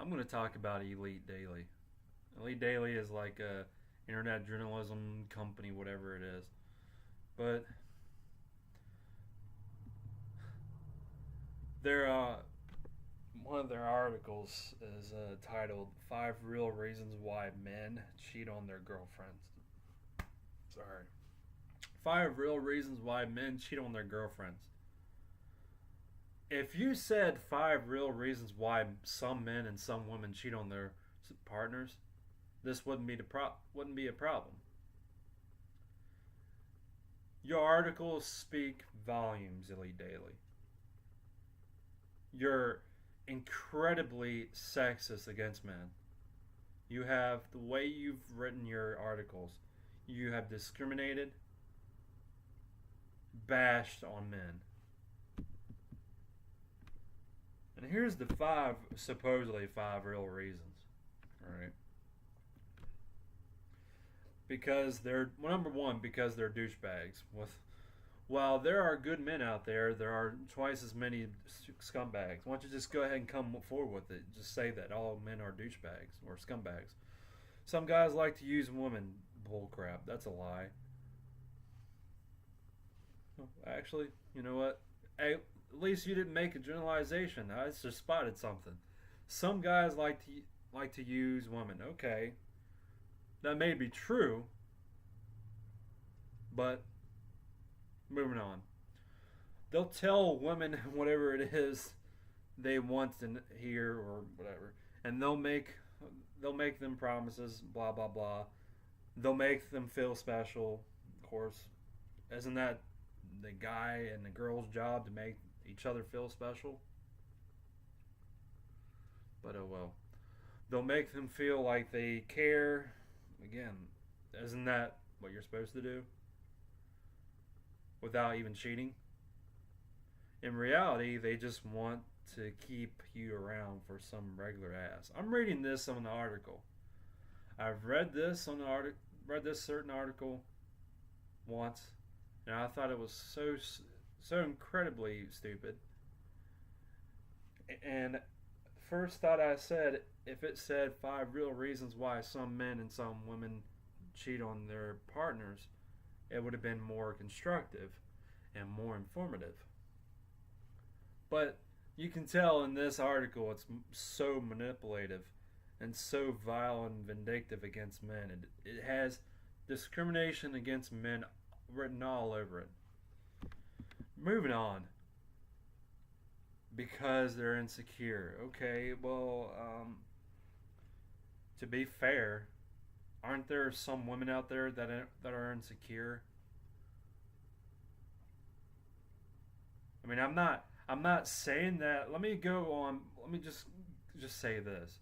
I'm going to talk about Elite Daily. Elite Daily is like a internet journalism company, whatever it is. But their one of their articles is titled "Five Real Reasons Why Men Cheat on Their Girlfriends." Sorry, 5 real reasons why men cheat on their girlfriends. If you said 5 real reasons why some men and some women cheat on their partners, this wouldn't be a problem. Your articles speak volumes, Elite Daily. You're incredibly sexist against men. You have the way you've written your articles. You have discriminated, bashed on men. And here's the supposedly five real reasons. All right. Because they're, well, number one, because they're douchebags. While there are good men out there, there are twice as many scumbags. Why don't you just go ahead and come forward with it? Just say that all men are douchebags or scumbags. Some guys like to use women. Bullcrap. That's a lie. Actually, you know what? Hey, at least you didn't make a generalization. I just spotted something. Some guys like to use women. Okay, that may be true, but moving on. They'll tell women whatever it is they want to hear or whatever, and they'll make them promises. Blah blah blah. They'll make them feel special. Of course, isn't that the guy and the girl's job to make each other feel special? But oh well. They'll make them feel like they care. Again, isn't that what you're supposed to do? Without even cheating? In reality, they just want to keep you around for some regular ass. I'm reading this on the article. I've read this on the read this certain article once, and I thought it was so incredibly stupid. And first thought I said, if it said 5 real reasons why some men and some women cheat on their partners, it would have been more constructive and more informative. But you can tell in this article it's so manipulative and so vile and vindictive against men. It has discrimination against men written all over it. Moving on. Because they're insecure. Okay, well, to be fair, aren't there some women out there that are insecure? I mean, I'm not saying that. Let me go on. Let me just say this.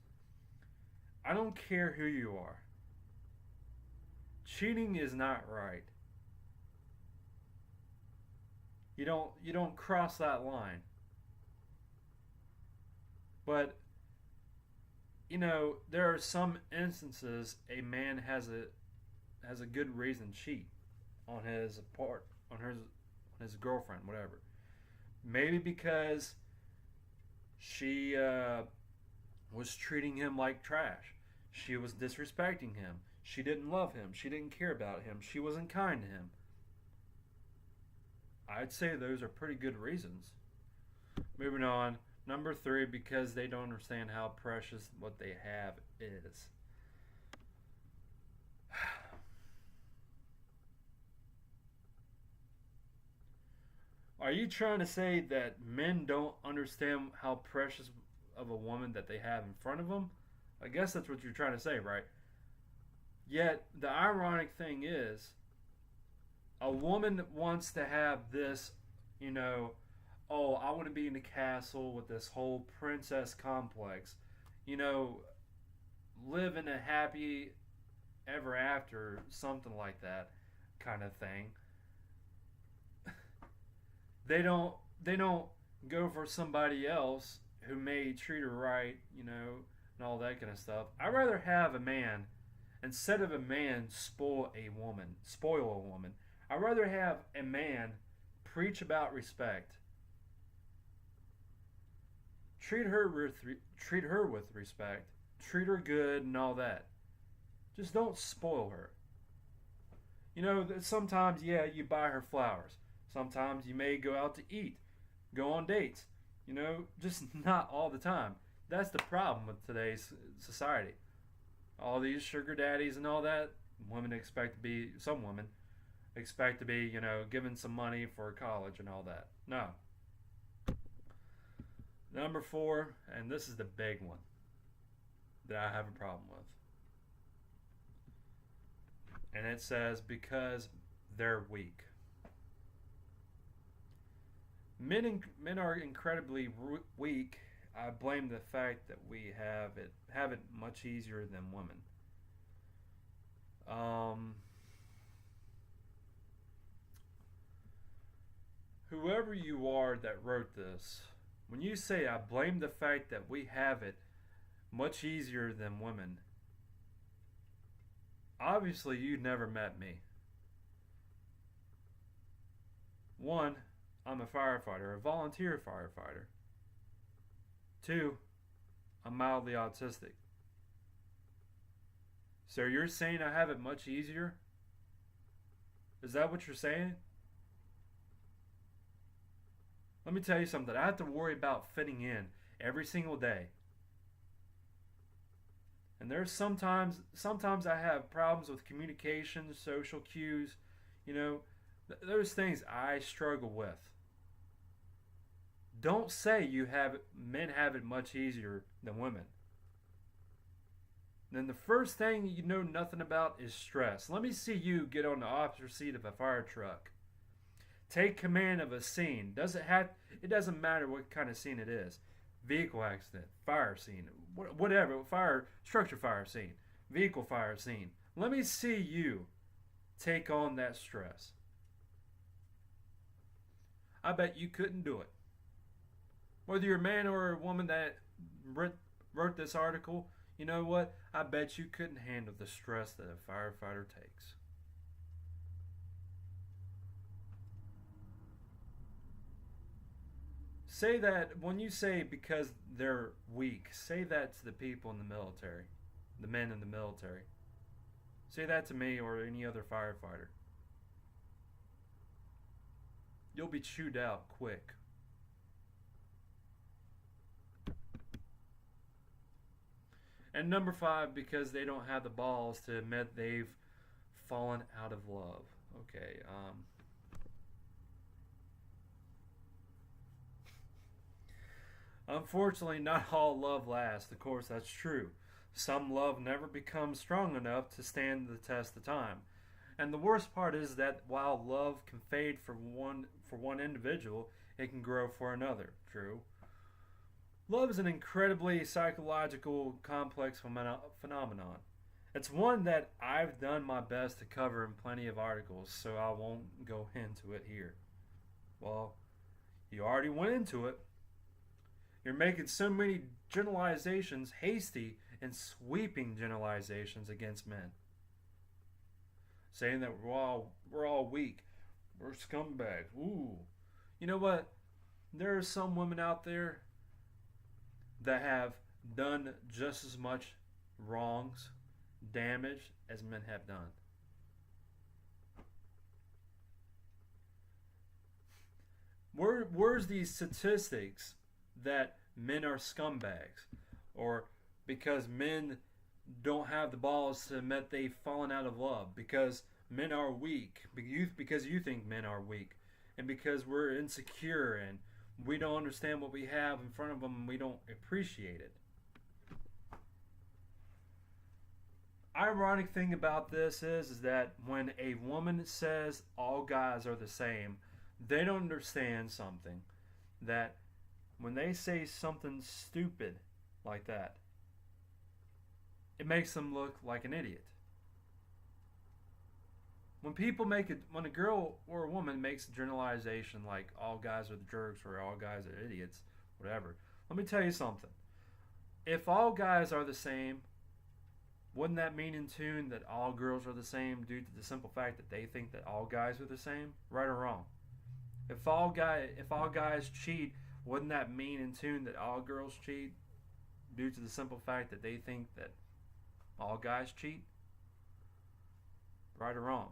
I don't care who you are. Cheating is not right. You don't cross that line. But there are some instances a man has a good reason to cheat on his girlfriend, whatever. Maybe because she was treating him like trash. She was disrespecting him. She didn't love him. She didn't care about him. She wasn't kind to him. I'd say those are pretty good reasons. Moving on. Number 3, because they don't understand how precious what they have is. Are you trying to say that men don't understand how precious of a woman that they have in front of them? I guess that's what you're trying to say, right? Yet, the ironic thing is, a woman wants to have this, oh, I want to be in the castle with this whole princess complex, you know, live in a happy ever after, something like that kind of thing. They don't go for somebody else who may treat her right, and all that kind of stuff. I'd rather have a man, instead of a man spoil a woman. I'd rather have a man preach about respect, treat her with respect. Treat her good and all that. Just don't spoil her. You know, sometimes, yeah, you buy her flowers. Sometimes you may go out to eat, go on dates. You know, just not all the time. That's the problem with today's society. All these sugar daddies and all that, some women expect to be, you know, given some money for college and all that. No. Number 4, and this is the big one that I have a problem with. And it says, because they're weak. Men are incredibly weak. I blame the fact that we have it much easier than women. Whoever you are that wrote this, when you say I blame the fact that we have it much easier than women, obviously you never met me. 1, I'm a firefighter, a volunteer firefighter. 2, I'm mildly autistic. So you're saying I have it much easier? Is that what you're saying? Let me tell you something. I have to worry about fitting in every single day. And there's sometimes I have problems with communication, social cues, you know, those things I struggle with. Don't say men have it much easier than women. Then the first thing you know nothing about is stress. Let me see you get on the opposite seat of a fire truck. Take command of a scene. It doesn't matter what kind of scene it is. Vehicle accident, fire scene, whatever, structure fire scene, vehicle fire scene. Let me see you take on that stress. I bet you couldn't do it. Whether you're a man or a woman that wrote this article, you know what? I bet you couldn't handle the stress that a firefighter takes. Say that when you say because they're weak, say that to the people in the military, the men in the military. Say that to me or any other firefighter. You'll be chewed out quick. And number 5, because they don't have the balls to admit they've fallen out of love. Okay, unfortunately, not all love lasts. Of course, that's true. Some love never becomes strong enough to stand the test of time. And the worst part is that while love can fade for one individual, it can grow for another. True. Love is an incredibly psychological, complex phenomenon. It's one that I've done my best to cover in plenty of articles, so I won't go into it here. Well, you already went into it. You're making so many generalizations, hasty and sweeping generalizations against men. Saying that we're all weak. We're scumbags. Ooh. You know what? There are some women out there that have done just as much wrongs, damage as men have done. Where's these statistics that men are scumbags, or because men don't have the balls to admit they've fallen out of love, because men are weak, because you think men are weak, and because we're insecure and we don't understand what we have in front of them and we don't appreciate it. Ironic thing about this is that when a woman says all guys are the same, they don't understand something, that when they say something stupid like that, it makes them look like an idiot. When a girl or a woman makes a generalization like all guys are the jerks or all guys are idiots, whatever, let me tell you something. If all guys are the same, wouldn't that mean in tune that all girls are the same due to the simple fact that they think that all guys are the same? Right or wrong? If all guys cheat, Wouldn't that mean in tune that all girls cheat due to the simple fact that they think that all guys cheat? Right or wrong?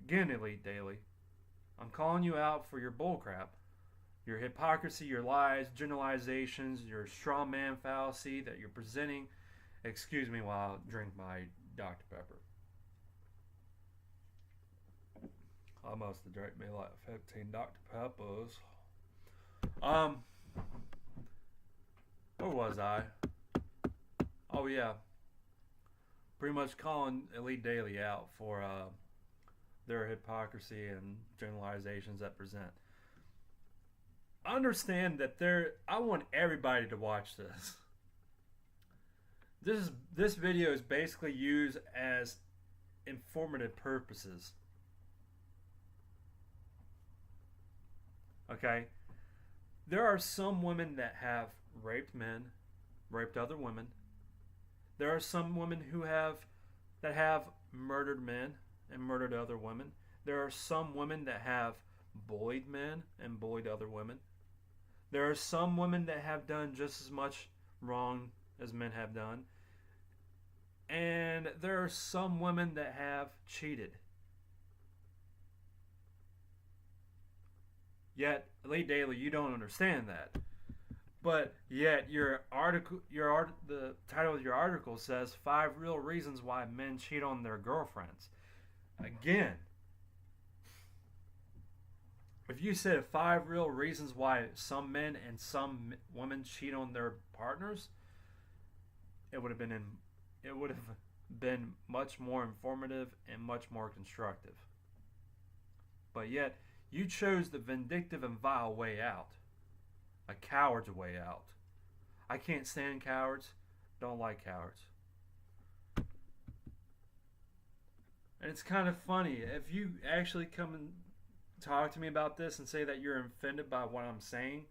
Again, Elite Daily, I'm calling you out for your bullcrap, your hypocrisy, your lies, generalizations, your straw man fallacy that you're presenting. Excuse me while I drink my Dr. Pepper. I must have drank me like 15 Dr. Peppers. Where was I? Oh yeah, pretty much calling Elite Daily out for their hypocrisy and generalizations that present. Understand that I want everybody to watch this. This video is basically used as informative purposes. Okay? There are some women that have raped men, raped other women. There are some women that have murdered men and murdered other women. There are some women that have bullied men and bullied other women. There are some women that have done just as much wrong as men have done. And there are some women that have cheated. Yet, Elite Daily, you don't understand that. But yet, the title of your article says 5 real reasons why men cheat on their girlfriends. Again, if you said 5 real reasons why some men and some women cheat on their partners, it would have been much more informative and much more constructive. But yet, you chose the vindictive and vile way out. A coward's way out. I can't stand cowards. Don't like cowards. And it's kind of funny. If you actually come and talk to me about this and say that you're offended by what I'm saying,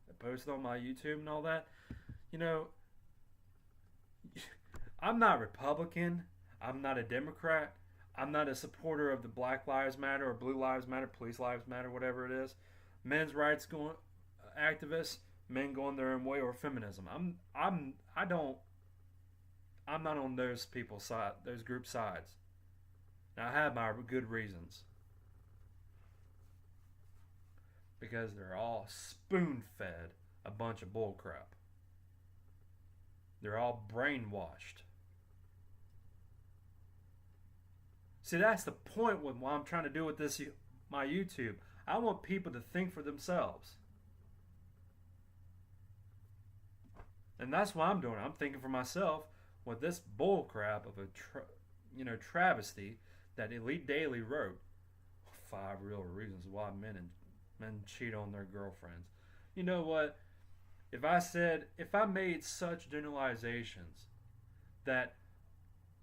I posted on my YouTube and all that, you know, I'm not Republican. I'm not a Democrat. I'm not a supporter of the Black Lives Matter or Blue Lives Matter, Police Lives Matter, whatever it is. Men's rights activists, men going their own way, or feminism. I'm not on those people's side, those group sides. Now I have my good reasons. Because they're all spoon-fed a bunch of bullcrap. They're all brainwashed. See, that's the point with what I'm trying to do with this, my YouTube. I want people to think for themselves. And that's what I'm doing. I'm thinking for myself with this bullcrap of a travesty that Elite Daily wrote. 5 real reasons why men cheat on their girlfriends. You know what? If I made such generalizations that,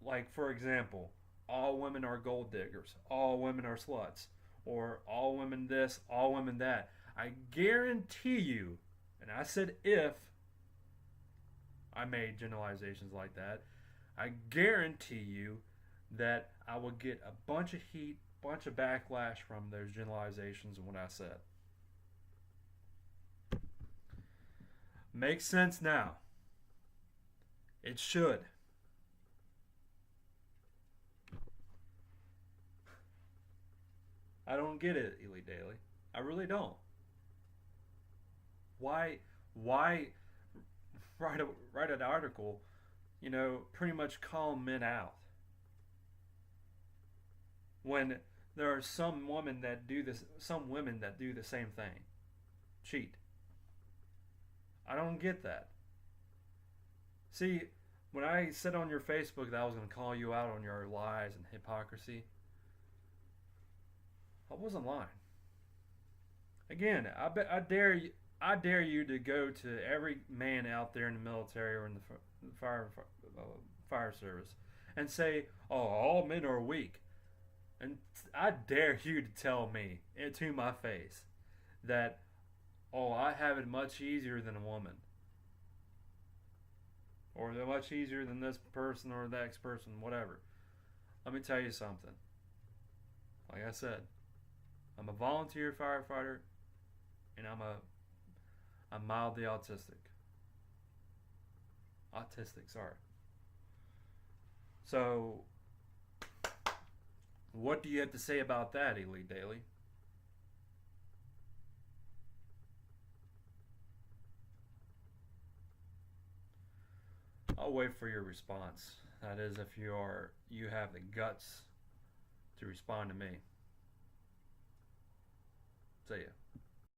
like, for example, all women are gold diggers, all women are sluts, or all women this, all women that, I guarantee you, and I said if I made generalizations like that, I guarantee you that I would get a bunch of heat, bunch of backlash from those generalizations and what I said. Makes sense now. It should. I don't get it, Elite Daily. I really don't. Why write an article, pretty much call men out when there are some women that do the same thing, cheat. I don't get that. See, when I said on your Facebook that I was going to call you out on your lies and hypocrisy, I wasn't lying. Again, I dare you to go to every man out there in the military or in the fire service and say, "Oh, all men are weak," and I dare you to tell me to my face that, "Oh, I have it much easier than a woman," or "they're much easier than this person or that next person," whatever. Let me tell you something. Like I said, I'm a volunteer firefighter. and I'm mildly autistic. Sorry. So, what do you have to say about that, Elite Daily? I'll wait for your response. That is, if you have the guts to respond to me. See ya.